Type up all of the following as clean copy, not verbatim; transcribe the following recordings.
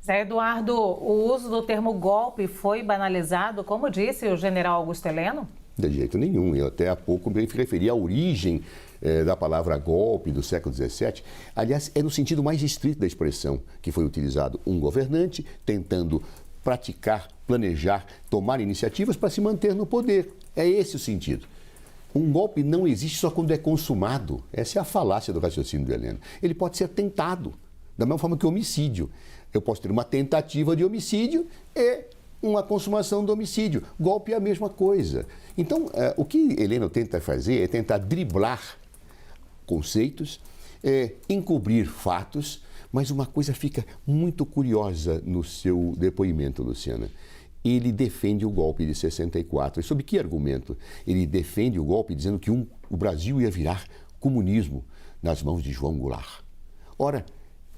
Zé Eduardo, o uso do termo golpe foi banalizado, como disse o general Augusto Heleno? De jeito nenhum. Eu até há pouco me referi à origem da palavra golpe do século XVII. Aliás, é no sentido mais estrito da expressão que foi utilizado um governante tentando praticar, planejar, tomar iniciativas para se manter no poder. É esse o sentido. Um golpe não existe só quando é consumado. Essa é a falácia do raciocínio do Heleno. Ele pode ser tentado, da mesma forma que o homicídio. Eu posso ter uma tentativa de homicídio e uma consumação do homicídio. Golpe é a mesma coisa. Então, o que Heleno tenta fazer é tentar driblar conceitos, encobrir fatos, mas uma coisa fica muito curiosa no seu depoimento, Luciana. Ele defende o golpe de 64. E sob que argumento? Ele defende o golpe dizendo que o Brasil ia virar comunismo nas mãos de João Goulart. Ora,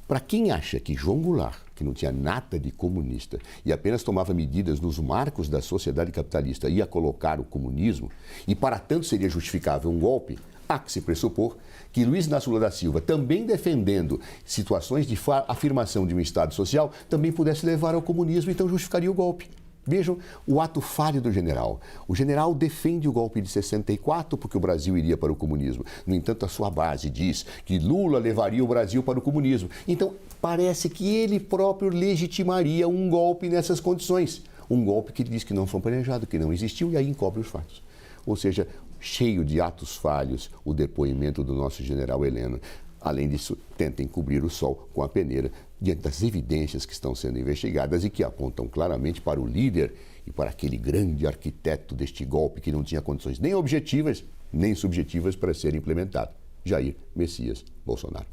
para quem acha que João Goulart, que não tinha nada de comunista e apenas tomava medidas nos marcos da sociedade capitalista, ia colocar o comunismo, e para tanto seria justificável um golpe, há que se pressupor que Luiz Inácio Lula da Silva, também defendendo situações de afirmação de um Estado social, também pudesse levar ao comunismo, então justificaria o golpe. Vejam o ato falho do general. O general defende o golpe de 64 porque o Brasil iria para o comunismo. No entanto, a sua base diz que Lula levaria o Brasil para o comunismo. Então, parece que ele próprio legitimaria um golpe nessas condições. Um golpe que ele diz que não foi planejado, que não existiu, e aí encobre os fatos. Ou seja, cheio de atos falhos, o depoimento do nosso general Heleno. Além disso, tenta encobrir o sol com a peneira diante das evidências que estão sendo investigadas e que apontam claramente para o líder e para aquele grande arquiteto deste golpe que não tinha condições nem objetivas nem subjetivas para ser implementado, Jair Messias Bolsonaro.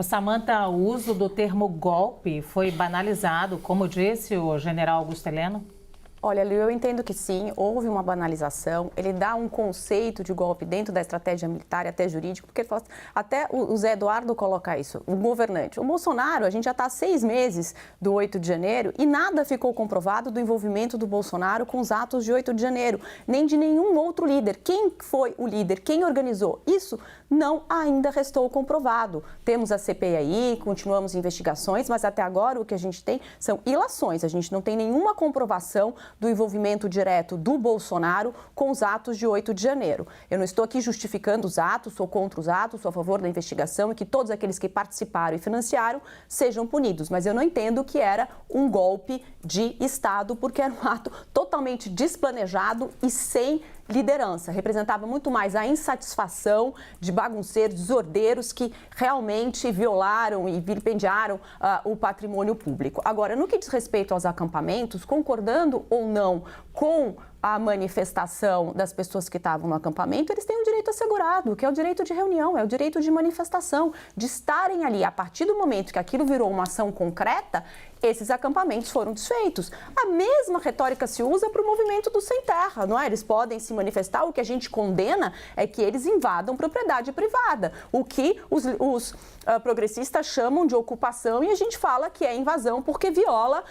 Samantha, o uso do termo golpe foi banalizado, como disse o general Augusto Heleno? Olha, Liu, eu entendo que sim, houve uma banalização, ele dá um conceito de golpe dentro da estratégia militar e até jurídico, porque ele fala, até o Zé Eduardo coloca isso, o governante. O Bolsonaro, a gente já está há 6 meses do 8 de janeiro e nada ficou comprovado do envolvimento do Bolsonaro com os atos de 8 de janeiro, nem de nenhum outro líder. Quem foi o líder? Quem organizou? Isso não ainda restou comprovado. Temos a CPI aí, continuamos investigações, mas até agora o que a gente tem são ilações, a gente não tem nenhuma comprovação do envolvimento direto do Bolsonaro com os atos de 8 de janeiro. Eu não estou aqui justificando os atos, sou contra os atos, sou a favor da investigação e que todos aqueles que participaram e financiaram sejam punidos, mas eu não entendo que era um golpe de Estado, porque era um ato totalmente desplanejado e sem liderança. Representava muito mais a insatisfação de bagunceiros, desordeiros que realmente violaram e vilipendiaram o patrimônio público. Agora, no que diz respeito aos acampamentos, concordando ou não com a manifestação das pessoas que estavam no acampamento, eles têm um direito assegurado, que é o direito de reunião, é o direito de manifestação, de estarem ali. A partir do momento que aquilo virou uma ação concreta, esses acampamentos foram desfeitos. A mesma retórica se usa para o movimento do Sem Terra, não é? Eles podem se manifestar, o que a gente condena é que eles invadam propriedade privada, o que os progressistas chamam de ocupação e a gente fala que é invasão porque viola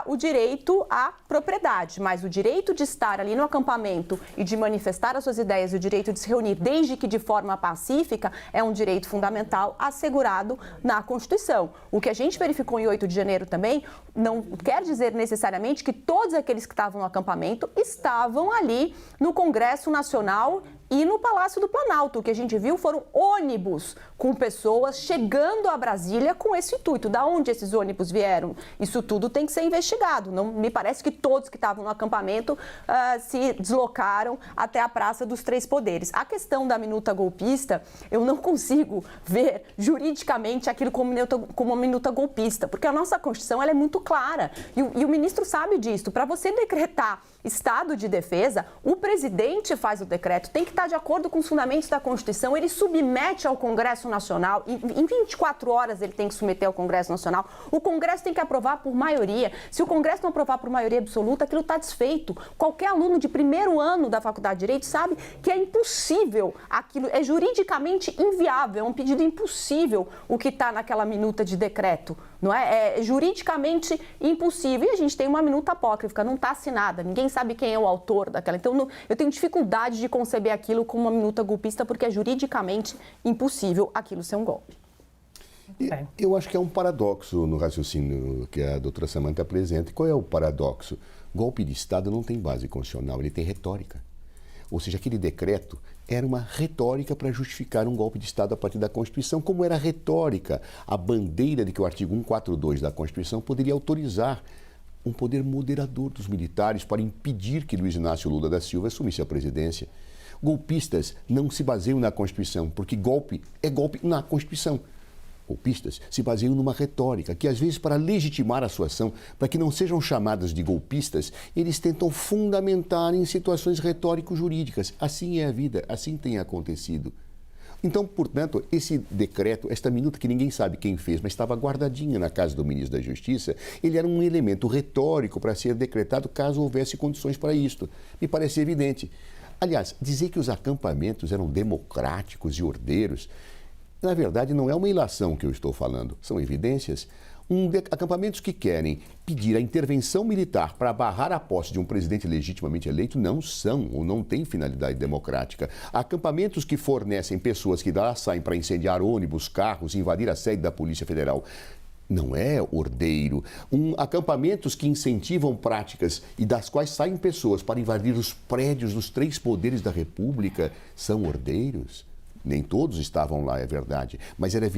o direito à propriedade, mas o direito de estar ali no acampamento e de manifestar as suas ideias e o direito de se reunir, desde que de forma pacífica, é um direito fundamental assegurado na Constituição. O que a gente verificou em 8 de janeiro também não quer dizer necessariamente que todos aqueles que estavam no acampamento estavam ali no Congresso Nacional e no Palácio do Planalto. O que a gente viu foram ônibus com pessoas chegando a Brasília com esse intuito. Da onde esses ônibus vieram? Isso tudo tem que ser investigado. Não me parece que todos que estavam no acampamento se deslocaram até a Praça dos Três Poderes. A questão da minuta golpista, eu não consigo ver juridicamente aquilo como uma minuta golpista, porque a nossa Constituição ela é muito clara e o ministro sabe disso. Para você decretar estado de defesa, o presidente faz o decreto, tem que estar de acordo com os fundamentos da Constituição, ele submete ao Congresso Nacional, em 24 horas ele tem que submeter ao Congresso Nacional, o Congresso tem que aprovar por maioria. Se o Congresso não aprovar por maioria absoluta, aquilo está desfeito. Qualquer aluno de primeiro ano da Faculdade de Direito sabe que é impossível aquilo, é juridicamente inviável, é um pedido impossível o que está naquela minuta de decreto, não é? É juridicamente impossível. E a gente tem uma minuta apócrifa, não está assinada, ninguém sabe quem é o autor daquela. Então, eu tenho dificuldade de conceber aquilo como uma minuta golpista, porque é juridicamente impossível aquilo ser um golpe. Eu acho que é um paradoxo no raciocínio que a doutora Samanta apresenta. Qual é o paradoxo? Golpe de Estado não tem base constitucional, ele tem retórica. Ou seja, aquele decreto era uma retórica para justificar um golpe de Estado a partir da Constituição, como era retórica a bandeira de que o artigo 142 da Constituição poderia autorizar um poder moderador dos militares para impedir que Luiz Inácio Lula da Silva assumisse a presidência. Golpistas não se baseiam na Constituição, porque golpe é golpe na Constituição. Golpistas se baseiam numa retórica que, às vezes, para legitimar a sua ação, para que não sejam chamadas de golpistas, eles tentam fundamentar em situações retórico-jurídicas. Assim é a vida, assim tem acontecido. Então, portanto, esse decreto, esta minuta que ninguém sabe quem fez, mas estava guardadinha na casa do ministro da Justiça, ele era um elemento retórico para ser decretado caso houvesse condições para isto. Me parece evidente. Aliás, dizer que os acampamentos eram democráticos e ordeiros, na verdade, não é uma ilação que eu estou falando, são evidências. Acampamentos que querem pedir a intervenção militar para barrar a posse de um presidente legitimamente eleito não são ou não têm finalidade democrática. Acampamentos que fornecem pessoas que lá saem para incendiar ônibus, carros, invadir a sede da Polícia Federal não é ordeiro. Acampamentos que incentivam práticas e das quais saem pessoas para invadir os prédios dos 3 poderes da República são ordeiros. Nem todos estavam lá, é verdade, mas era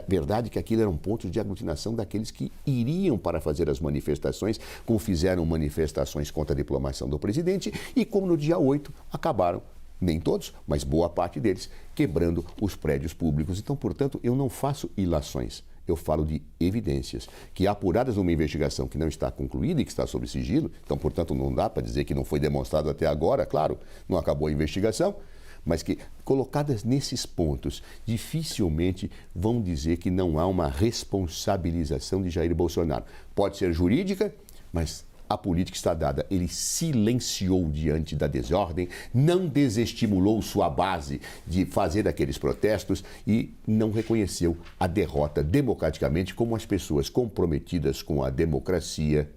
verdade que aquilo eram pontos de aglutinação daqueles que iriam para fazer as manifestações, como fizeram manifestações contra a diplomação do presidente e como no dia 8 acabaram, nem todos, mas boa parte deles, quebrando os prédios públicos. Então, portanto, eu não faço ilações. Eu falo de evidências que, apuradas numa investigação que não está concluída e que está sob sigilo, então, portanto, não dá para dizer que não foi demonstrado até agora, claro, não acabou a investigação, mas que, colocadas nesses pontos, dificilmente vão dizer que não há uma responsabilização de Jair Bolsonaro. Pode ser jurídica, mas a política está dada. Ele silenciou diante da desordem, não desestimulou sua base de fazer aqueles protestos e não reconheceu a derrota democraticamente como as pessoas comprometidas com a democracia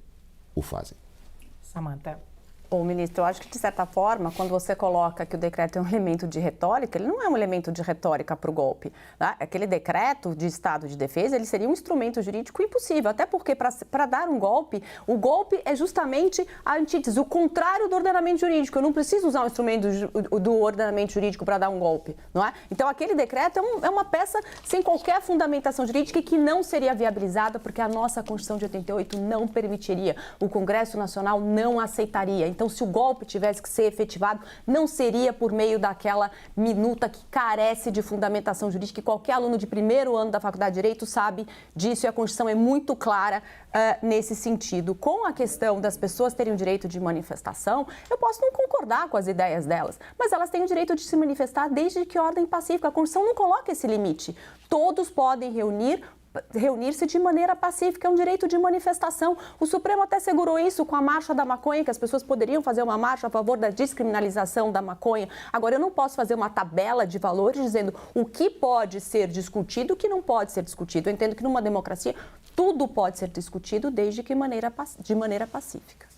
o fazem. Samanta. Bom, ministro, eu acho que, de certa forma, quando você coloca que o decreto é um elemento de retórica, ele não é um elemento de retórica para o golpe. Tá? Aquele decreto de estado de defesa, ele seria um instrumento jurídico impossível, até porque, para dar um golpe, o golpe é justamente a antítese, o contrário do ordenamento jurídico. Eu não preciso usar um instrumento do ordenamento jurídico para dar um golpe, não é? Então, aquele decreto é uma peça sem qualquer fundamentação jurídica e que não seria viabilizada, porque a nossa Constituição de 88 não permitiria, o Congresso Nacional não aceitaria. Então, se o golpe tivesse que ser efetivado, não seria por meio daquela minuta que carece de fundamentação jurídica, e qualquer aluno de primeiro ano da Faculdade de Direito sabe disso, e a Constituição é muito clara nesse sentido. Com a questão das pessoas terem o direito de manifestação, eu posso não concordar com as ideias delas, mas elas têm o direito de se manifestar desde que ordem pacífica. A Constituição não coloca esse limite. Todos podem reunir-se de maneira pacífica, é um direito de manifestação. O Supremo até segurou isso com a marcha da maconha, que as pessoas poderiam fazer uma marcha a favor da descriminalização da maconha. Agora, eu não posso fazer uma tabela de valores dizendo o que pode ser discutido e o que não pode ser discutido. Eu entendo que numa democracia tudo pode ser discutido desde que de maneira pacífica.